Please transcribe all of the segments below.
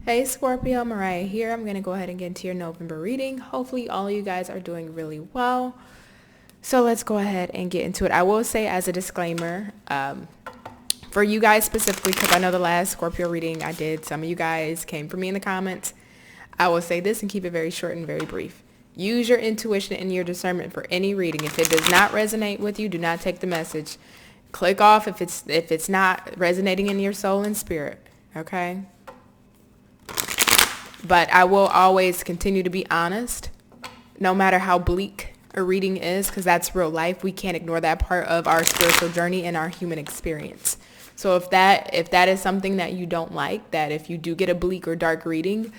Hey Scorpio, Mariah here. I'm going to go ahead and get into your November reading. Hopefully all you guys are doing really well. So let's go ahead and get into it. I will say as a disclaimer, for you guys specifically, because I know the last Scorpio reading I did, some of you guys came for me in the comments. I will say this and keep it very short and very brief. Use your intuition and your discernment for any reading. If it does not resonate with you, do not take the message. Click off if it's not resonating in your soul and spirit. Okay? But I will always continue to be honest, no matter how bleak a reading is, because that's real life. We can't ignore that part of our spiritual journey and our human experience. So if that is something that you don't like, that if you do get a bleak or dark reading,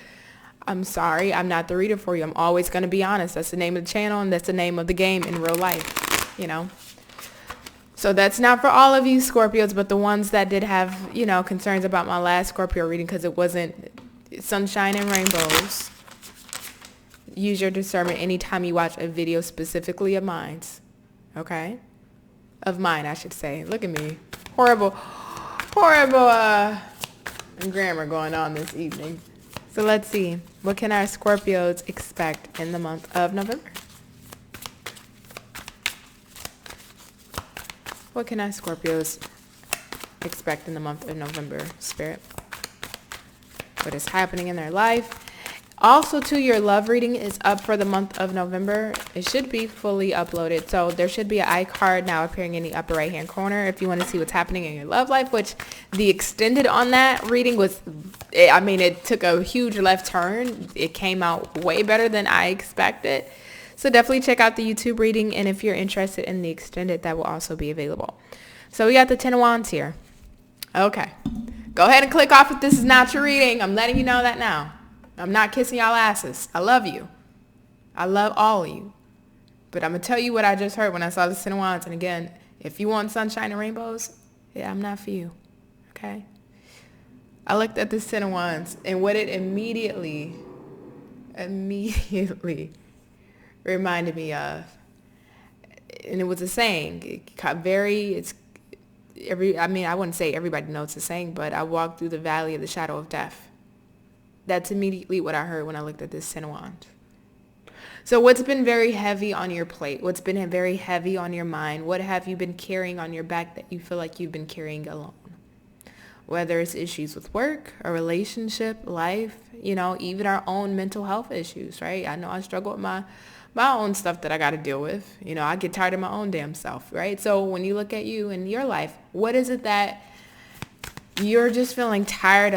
I'm sorry, I'm not the reader for you. I'm always going to be honest. That's the name of the channel and that's the name of the game in real life, you know. So that's not for all of you Scorpios, but the ones that did have, concerns about my last Scorpio reading because it wasn't sunshine and rainbows. Use your discernment anytime you watch a video specifically of mine. Okay? Of mine, I should say. Look at me. Horrible grammar going on this evening. So let's see. What can our Scorpios expect in the month of November? What can our Scorpios expect in the month of November, Spirit? What is happening in their life? Also, too, your love reading is up for the month of November. It should be fully uploaded. So there should be an iCard now appearing in the upper right-hand corner if you want to see what's happening in your love life, which the extended on that reading was, it took a huge left turn. It came out way better than I expected. So definitely check out the YouTube reading. And if you're interested in the extended, that will also be available. So we got the 10 of Wands here. Okay. Go ahead and click off if this is not your reading. I'm letting you know that now. I'm not kissing y'all asses. I love you. I love all of you. But I'm going to tell you what I just heard when I saw the 10 of Wands. And again, if you want sunshine and rainbows, yeah, I'm not for you. Okay? I looked at this 10 of Wands and what it immediately reminded me of. And it was a saying. I wouldn't say everybody knows the saying, but I walked through the valley of the shadow of death. That's immediately what I heard when I looked at this 10 of Wands. So what's been very heavy on your plate? What's been very heavy on your mind? What have you been carrying on your back that you feel like you've been carrying alone? Whether it's issues with work, a relationship, life, even our own mental health issues, right? I know I struggle with my own stuff that I got to deal with. I get tired of my own damn self, right? So when you look at you in your life, what is it that you're just feeling tired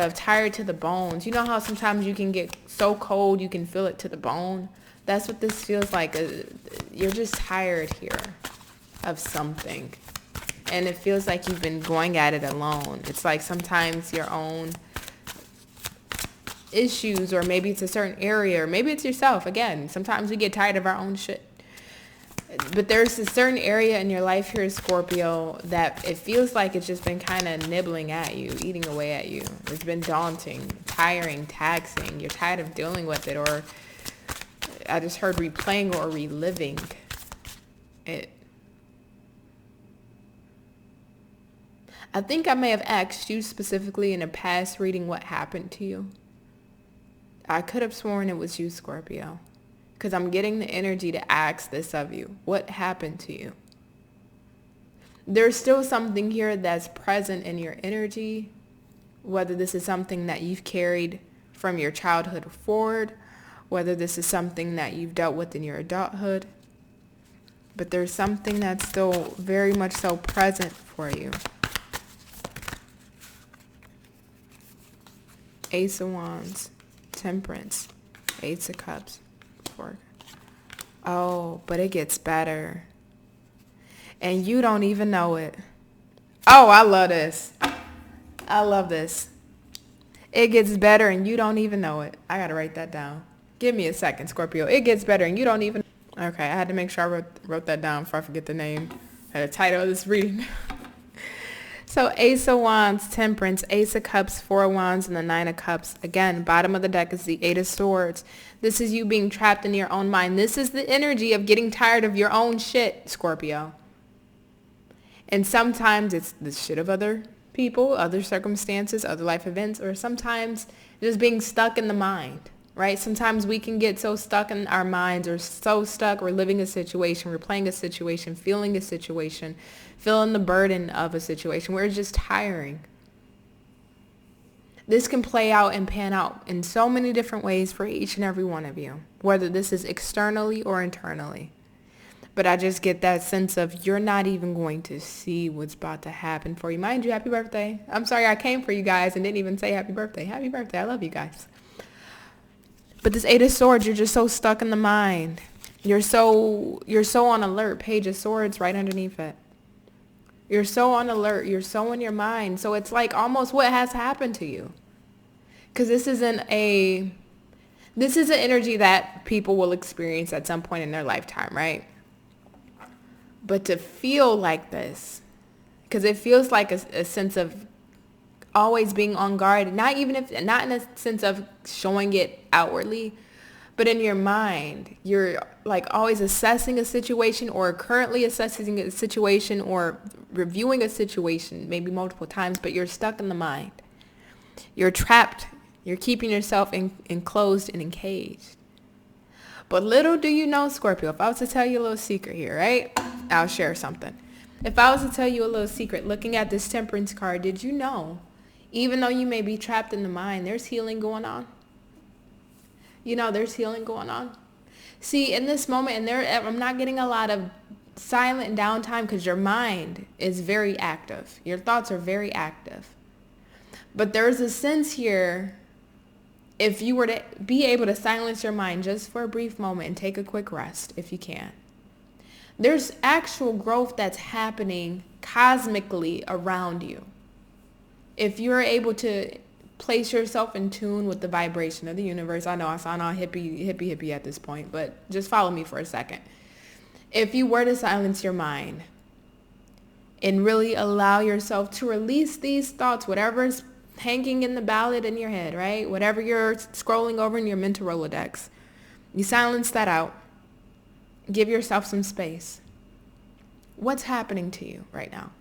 to the bones? You know how sometimes you can get so cold, you can feel it to the bone? That's what this feels like. You're just tired here of something. And it feels like you've been going at it alone. It's like sometimes your own issues, or maybe it's a certain area, or maybe it's yourself. Again, sometimes we get tired of our own shit. But there's a certain area in your life here, Scorpio, that it feels like it's just been kind of nibbling at you, eating away at you. It's been daunting, tiring, taxing. You're tired of dealing with it, or I just heard replaying or reliving it. I think I may have asked you specifically in a past reading what happened to you. I could have sworn it was you, Scorpio, because I'm getting the energy to ask this of you. What happened to you? There's still something here that's present in your energy, whether this is something that you've carried from your childhood forward, whether this is something that you've dealt with in your adulthood. But there's something that's still very much so present for you. Ace of Wands, Temperance, Ace of Cups, Fork. Oh, but it gets better. And you don't even know it. Oh, I love this. I love this. It gets better and you don't even know it. I got to write that down. Give me a second, Scorpio. It gets better and you don't even... Okay, I had to make sure I wrote that down before I forget the name. The title of this reading. So Ace of Wands, Temperance, Ace of Cups, Four of Wands, and the Nine of Cups. Again, bottom of the deck is the Eight of Swords. This is you being trapped in your own mind. This is the energy of getting tired of your own shit, Scorpio. And sometimes it's the shit of other people, other circumstances, other life events, or sometimes just being stuck in the mind, right? Sometimes we can get so stuck in our minds, or so stuck, we're living a situation, we're playing a situation, feeling a situation, feeling the burden of a situation, where it's just tiring. This can play out and pan out in so many different ways for each and every one of you, whether this is externally or internally. But I just get that sense of you're not even going to see what's about to happen for you. Mind you, happy birthday. I'm sorry I came for you guys and didn't even say happy birthday. Happy birthday. I love you guys. But this Eight of Swords, you're just so stuck in the mind. You're so on alert. Page of Swords right underneath it. You're so on alert. You're so in your mind. So it's like almost what has happened to you. Because this is an energy that people will experience at some point in their lifetime, right? But to feel like this, because it feels like a sense of always being on guard, not in a sense of showing it outwardly, but in your mind, you're like always assessing a situation, or currently assessing a situation, or reviewing a situation, maybe multiple times, but you're stuck in the mind. You're trapped. You're keeping yourself enclosed and encaged. But little do you know, Scorpio, if I was to tell you a little secret here, right? I'll share something. If I was to tell you a little secret, looking at this Temperance card, did you know, even though you may be trapped in the mind, there's healing going on? You know, there's healing going on. See, in this moment, I'm not getting a lot of silent downtime, because your mind is very active. Your thoughts are very active. But there's a sense here, if you were to be able to silence your mind just for a brief moment and take a quick rest, if you can, there's actual growth that's happening cosmically around you. If you're able to place yourself in tune with the vibration of the universe. I know I sound all hippie at this point, but just follow me for a second. If you were to silence your mind and really allow yourself to release these thoughts, whatever's hanging in the ballot in your head, right? Whatever you're scrolling over in your mental Rolodex, you silence that out. Give yourself some space. What's happening to you right now?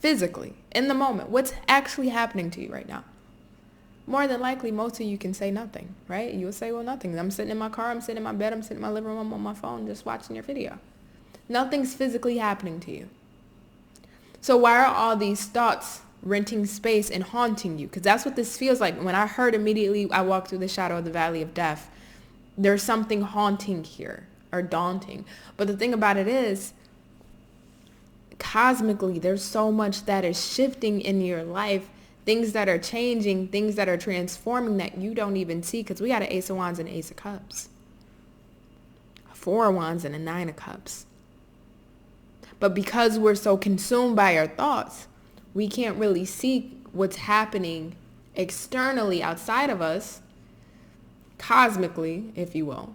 Physically, in the moment, what's actually happening to you right now? More than likely, most of you can say nothing, right? You'll say, well, nothing. I'm sitting in my car, I'm sitting in my bed, I'm sitting in my living room, I'm on my phone, just watching your video. Nothing's physically happening to you. So why are all these thoughts renting space and haunting you? Because that's what this feels like. When I heard immediately, I walked through the shadow of the valley of death, there's something haunting here, or daunting. But the thing about it is, cosmically, there's so much that is shifting in your life, things that are changing, things that are transforming that you don't even see, because we got an Ace of Wands and Ace of Cups, a Four of Wands and a Nine of Cups. But because we're so consumed by our thoughts, we can't really see what's happening externally outside of us, cosmically, if you will.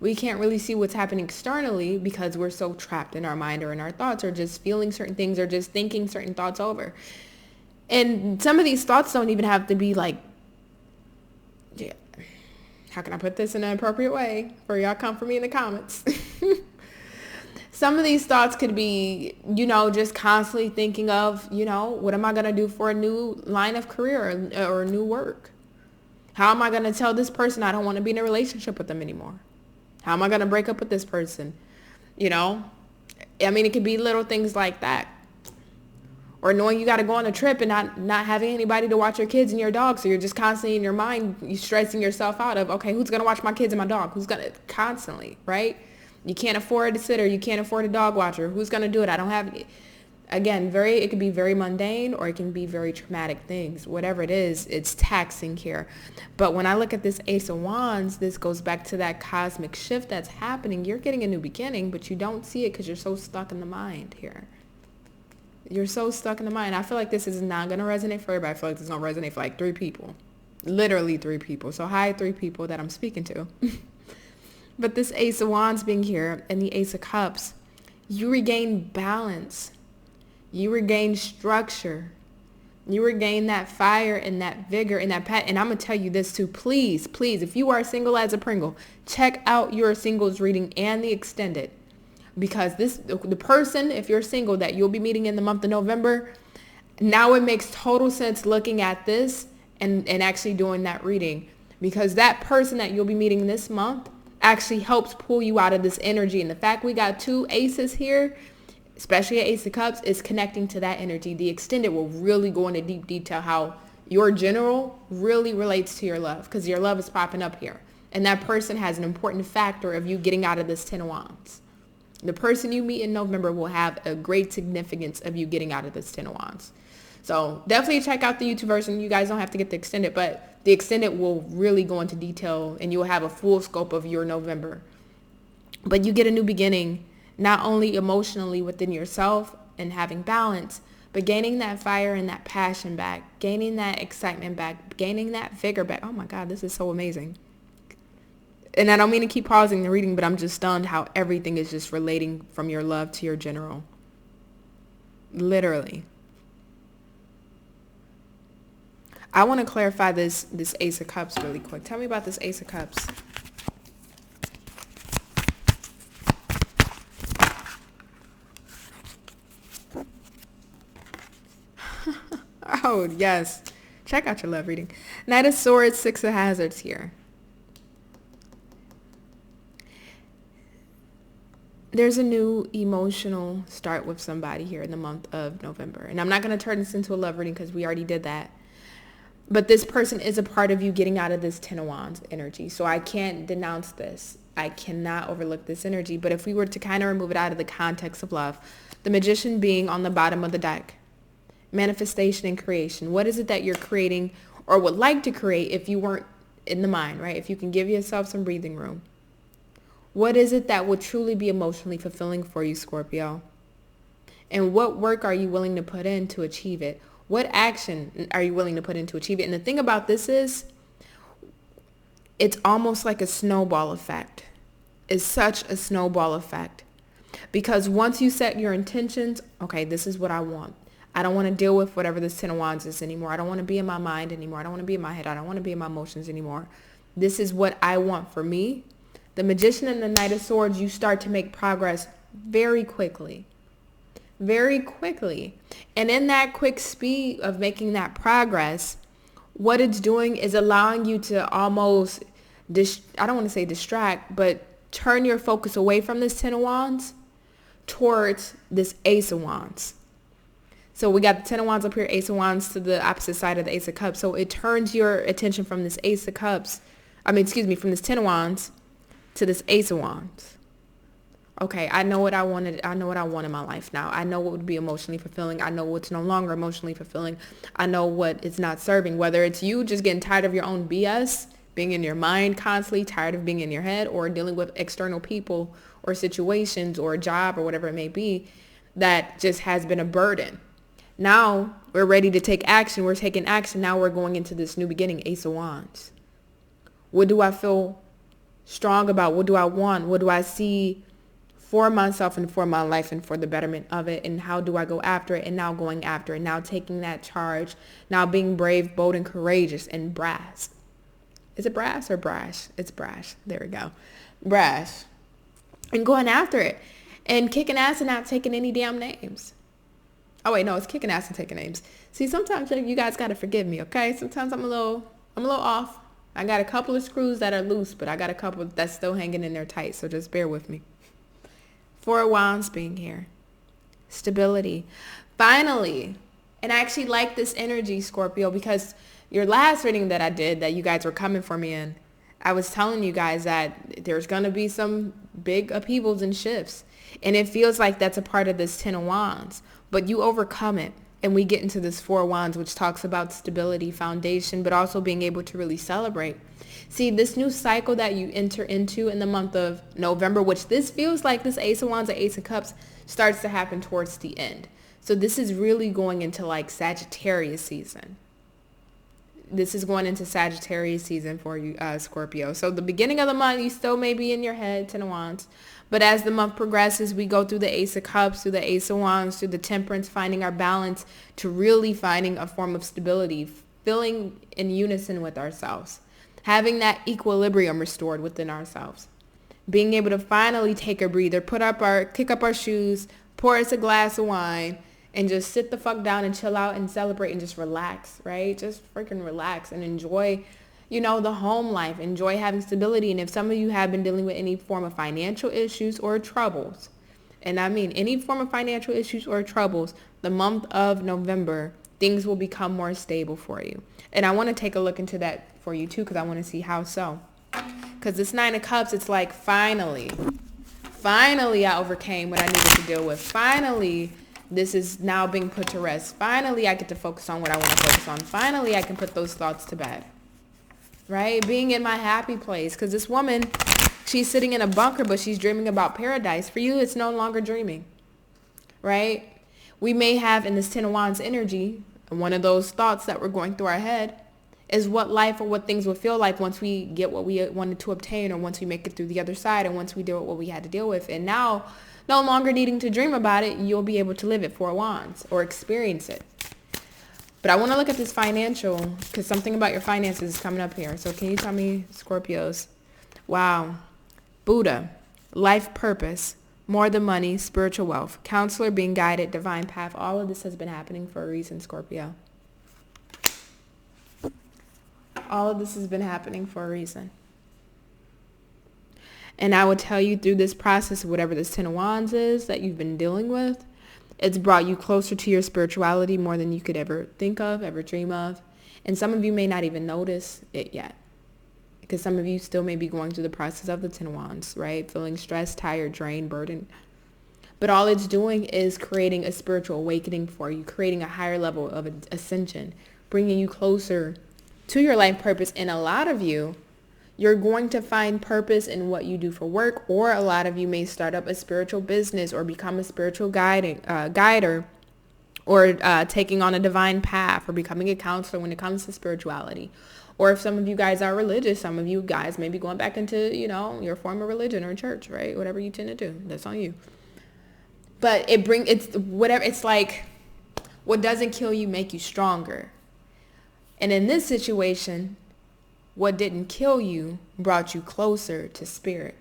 We can't really see what's happening externally because we're so trapped in our mind or in our thoughts, or just feeling certain things, or just thinking certain thoughts over. And some of these thoughts don't even have to be like, yeah, how can I put this in an appropriate way for y'all? Come for me in the comments. Some of these thoughts could be, just constantly thinking of, what am I going to do for a new line of career or new work? How am I going to tell this person I don't want to be in a relationship with them anymore? How am I going to break up with this person? It could be little things like that. Or knowing you got to go on a trip and not having anybody to watch your kids and your dog. So you're just constantly in your mind, you stressing yourself out of, okay, who's going to watch my kids and my dog? Who's going to constantly, right? You can't afford a sitter. You can't afford a dog watcher. Who's going to do it? I don't have it. Again, it could be very mundane, or it can be very traumatic things. Whatever it is, it's taxing here. But when I look at this Ace of Wands, this goes back to that cosmic shift that's happening. You're getting a new beginning, but you don't see it because you're so stuck in the mind here. You're so stuck in the mind. I feel like this is not going to resonate for everybody. I feel like this is going to resonate for like 3 people. Literally 3 people. So hi, 3 people that I'm speaking to. But this Ace of Wands being here and the Ace of Cups, you regain balance. You regain structure. You regain that fire and that vigor and that And I'm going to tell you this too. Please, if you are single as a Pringle, check out your singles reading and the extended. Because the person, if you're single, that you'll be meeting in the month of November, now it makes total sense looking at this and actually doing that reading, because that person that you'll be meeting this month actually helps pull you out of this energy. And the fact we got 2 aces here, especially an Ace of Cups, is connecting to that energy. The extended will really go into deep detail how your general really relates to your love, because your love is popping up here. And that person has an important factor of you getting out of this 10 of Wands. The person you meet in November will have a great significance of you getting out of this 10 of Wands. So definitely check out the YouTube version. You guys don't have to get the extended, but the extended will really go into detail and you'll have a full scope of your November. But you get a new beginning, not only emotionally within yourself and having balance, but gaining that fire and that passion back, gaining that excitement back, gaining that vigor back. Oh my God, this is so amazing. And I don't mean to keep pausing the reading, but I'm just stunned how everything is just relating from your love to your general. Literally. I want to clarify this Ace of Cups really quick. Tell me about this Ace of Cups. Oh, yes. Check out your love reading. Knight of Swords, Six of Hazards here. There's a new emotional start with somebody here in the month of November. And I'm not going to turn this into a love reading because we already did that. But this person is a part of you getting out of this 10 of Wands energy. So I can't denounce this. I cannot overlook this energy. But if we were to kind of remove it out of the context of love, the Magician being on the bottom of the deck, manifestation and creation. What is it that you're creating or would like to create if you weren't in the mind, right? If you can give yourself some breathing room. What is it that would truly be emotionally fulfilling for you, Scorpio? And what work are you willing to put in to achieve it? What action are you willing to put in to achieve it? And the thing about this is, it's almost like a snowball effect. It's such a snowball effect. Because once you set your intentions, okay, this is what I want. I don't want to deal with whatever this 10 of Wands is anymore. I don't want to be in my mind anymore. I don't want to be in my head. I don't want to be in my emotions anymore. This is what I want for me. The Magician and the Knight of Swords, you start to make progress very quickly. Very quickly. And in that quick speed of making that progress, what it's doing is allowing you to almost, I don't want to say distract, but turn your focus away from this 10 of Wands towards this Ace of Wands. So we got the 10 of Wands up here, Ace of Wands to the opposite side of the Ace of Cups. So it turns your attention from this Ace of Cups, from this 10 of Wands to this Ace of Wands. Okay, I know what I wanted. I know what I want in my life now. I know what would be emotionally fulfilling. I know what's no longer emotionally fulfilling. I know what it's not serving. Whether it's you just getting tired of your own BS, being in your mind constantly, tired of being in your head, or dealing with external people or situations or a job or whatever it may be that just has been a burden. Now we're ready to take action. We're taking action. Now we're going into this new beginning, Ace of Wands. What do I feel strong about? What do I want? What do I see for myself and for my life and for the betterment of it? And how do I go after it? And now going after it. Now taking that charge. Now being brave, bold, and courageous and brash. Is it brash or brash? It's brash. There we go. Brash. And going after it. And kicking ass and not taking any damn names. Oh wait, no, it's kicking ass and taking names. See, sometimes you guys got to forgive me, okay? Sometimes I'm a little off. I got a couple of screws that are loose, but I got a couple that's still hanging in there tight, so just bear with me. 4 of Wands being here. Stability. Finally. And I actually like this energy, Scorpio, because your last reading that I did that you guys were coming for me in, I was telling you guys that there's going to be some big upheavals and shifts. And it feels like that's a part of this 10 of Wands. But you overcome it. And we get into this 4 of Wands, which talks about stability, foundation, but also being able to really celebrate. See, this new cycle that you enter into in the month of November, which this feels like this Ace of Wands or Ace of Cups starts to happen towards the end. So this is really going into like Sagittarius season. This is going into Sagittarius season for you, Scorpio. So the beginning of the month, you still may be in your head, 10 of Wands. But as the month progresses, we go through the Ace of Cups, through the Ace of Wands, through the Temperance, finding our balance to really finding a form of stability, feeling in unison with ourselves, having that equilibrium restored within ourselves, being able to finally take a breather, kick up our shoes, pour us a glass of wine, and just sit the fuck down and chill out and celebrate and just relax, right? Just freaking relax and enjoy, the home life, enjoy having stability. And if some of you have been dealing with any form of financial issues or troubles, and I mean any form of financial issues or troubles, the month of November, things will become more stable for you. And I want to take a look into that for you too, because I want to see how so. Because this 9 of Cups, it's like finally I overcame what I needed to deal with. Finally, this is now being put to rest. Finally, I get to focus on what I want to focus on. Finally, I can put those thoughts to bed. Right? Being in my happy place. Because this woman, she's sitting in a bunker, but she's dreaming about paradise. For you, it's no longer dreaming. Right? We may have in this 10 of Wands energy, one of those thoughts that were going through our head is what life or what things will feel like once we get what we wanted to obtain, or once we make it through the other side, and once we deal with what we had to deal with. And now, no longer needing to dream about it, you'll be able to live it, 4 of Wands, or experience it. But I want to look at this financial, because something about your finances is coming up here. So can you tell me, Scorpios? Wow. Buddha, life purpose, more than money, spiritual wealth, counselor, being guided, divine path. All of this has been happening for a reason, Scorpio. All of this has been happening for a reason. And I would tell you through this process, whatever this 10 of Wands is that you've been dealing with, it's brought you closer to your spirituality more than you could ever think of, ever dream of. And some of you may not even notice it yet, because some of you still may be going through the process of the 10 of Wands, right? Feeling stressed, tired, drained, burdened. But all it's doing is creating a spiritual awakening for you, creating a higher level of ascension, bringing you closer to your life purpose. And a lot of you, you're going to find purpose in what you do for work, or a lot of you may start up a spiritual business or become a spiritual guider, or taking on a divine path, or becoming a counselor when it comes to spirituality. Or if some of you guys are religious, some of you guys may be going back into, your form of religion or church, right? Whatever you tend to do, that's on you. But it's like, what doesn't kill you make you stronger. And in this situation, what didn't kill you brought you closer to spirit,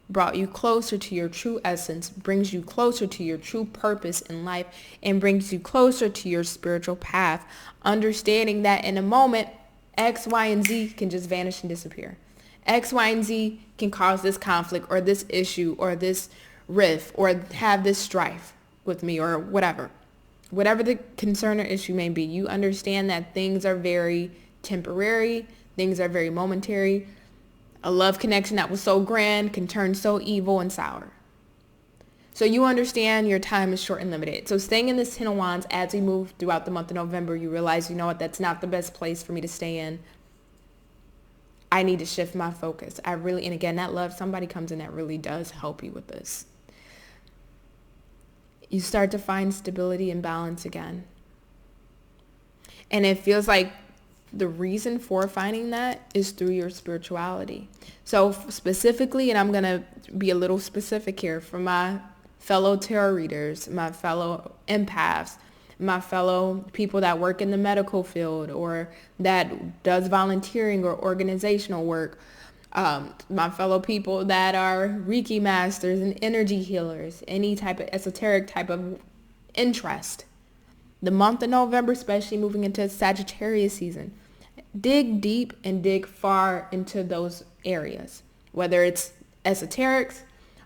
brought you closer to your true essence, brings you closer to your true purpose in life, and brings you closer to your spiritual path, understanding that in a moment, X, Y, and Z can just vanish and disappear. X, Y, and Z can cause this conflict or this issue or this rift or have this strife with me or whatever. Whatever the concern or issue may be, you understand that things are very temporary. Things are very momentary. A love connection that was so grand can turn so evil and sour. So you understand your time is short and limited. So staying in this 10 of Wands as we move throughout the month of November, you realize, that's not the best place for me to stay in. I need to shift my focus. And again, that love, somebody comes in that really does help you with this. You start to find stability and balance again. And it feels like the reason for finding that is through your spirituality. So specifically, and I'm going to be a little specific here, for my fellow tarot readers, my fellow empaths, my fellow people that work in the medical field or that does volunteering or organizational work, my fellow people that are Reiki masters and energy healers, any type of esoteric type of interest. The month of November, especially moving into Sagittarius season, dig deep and dig far into those areas, whether it's esoterics,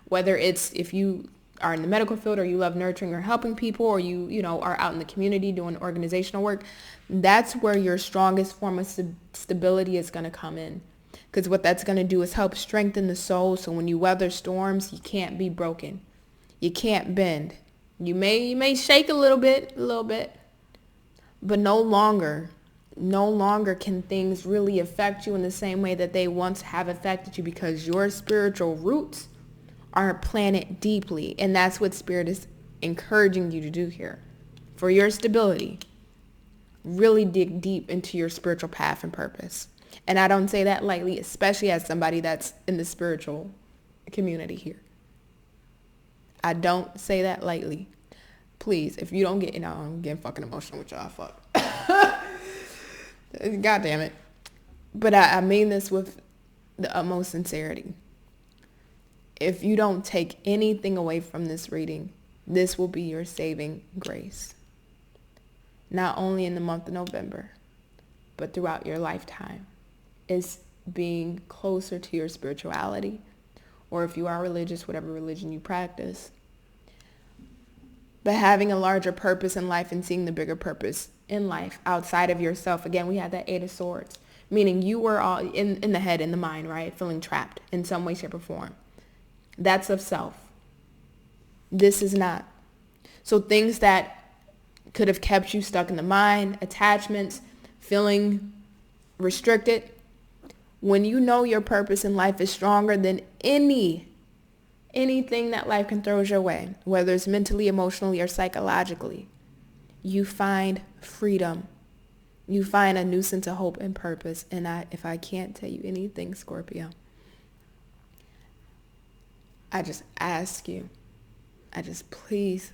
whether it's if you are in the medical field or you love nurturing or helping people, or you are out in the community doing organizational work. That's where your strongest form of stability is going to come in. Because what that's going to do is help strengthen the soul. So when you weather storms, you can't be broken. You can't bend. You may shake a little bit, but no longer can things really affect you in the same way that they once have affected you, because your spiritual roots are planted deeply. And that's what Spirit is encouraging you to do here. For your stability, really dig deep into your spiritual path and purpose. And I don't say that lightly, especially as somebody that's in the spiritual community here. I don't say that lightly. Please, if you don't get, I'm getting fucking emotional with y'all. Fuck. God damn it. But I mean this with the utmost sincerity. If you don't take anything away from this reading, this will be your saving grace. not only in the month of November, but throughout your lifetime, is being closer to your spirituality, or if you are religious, whatever religion you practice, but having a larger purpose in life and seeing the bigger purpose in life outside of yourself. Again, we had that Eight of Swords, meaning you were all in the head, in the mind, right? Feeling trapped in some way, shape, or form. That's of self. This is not. So things that could have kept you stuck in the mind, attachments, feeling restricted, when you know your purpose in life is stronger than anything that life can throw your way, whether it's mentally, emotionally, or psychologically, you find freedom. You find a new sense of hope and purpose. And if I can't tell you anything, Scorpio, I just ask you, please,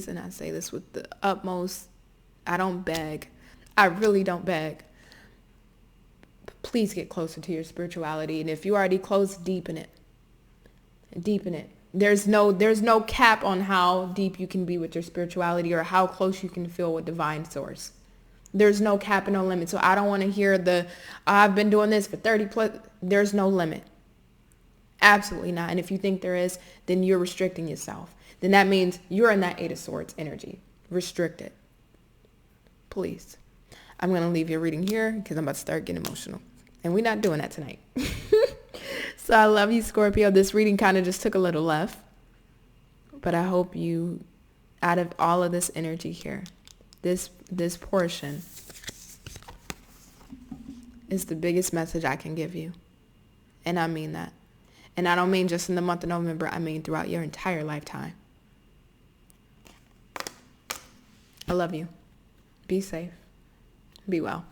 and I say this with the utmost, I don't beg. I really don't beg. Please get closer to your spirituality. And if you already close, deepen it. Deepen it. There's no cap on how deep you can be with your spirituality or how close you can feel with divine source. There's no cap and no limit. So I don't want to hear I've been doing this for 30 plus. There's no limit. Absolutely not. And if you think there is, then you're restricting yourself. Then that means you're in that Eight of Swords energy. Restrict it. Please. I'm going to leave your reading here because I'm about to start getting emotional. And we're not doing that tonight. So I love you, Scorpio. This reading kind of just took a little left. But I hope you, out of all of this energy here, this portion is the biggest message I can give you. And I mean that. And I don't mean just in the month of November. I mean throughout your entire lifetime. I love you. Be safe. Be well.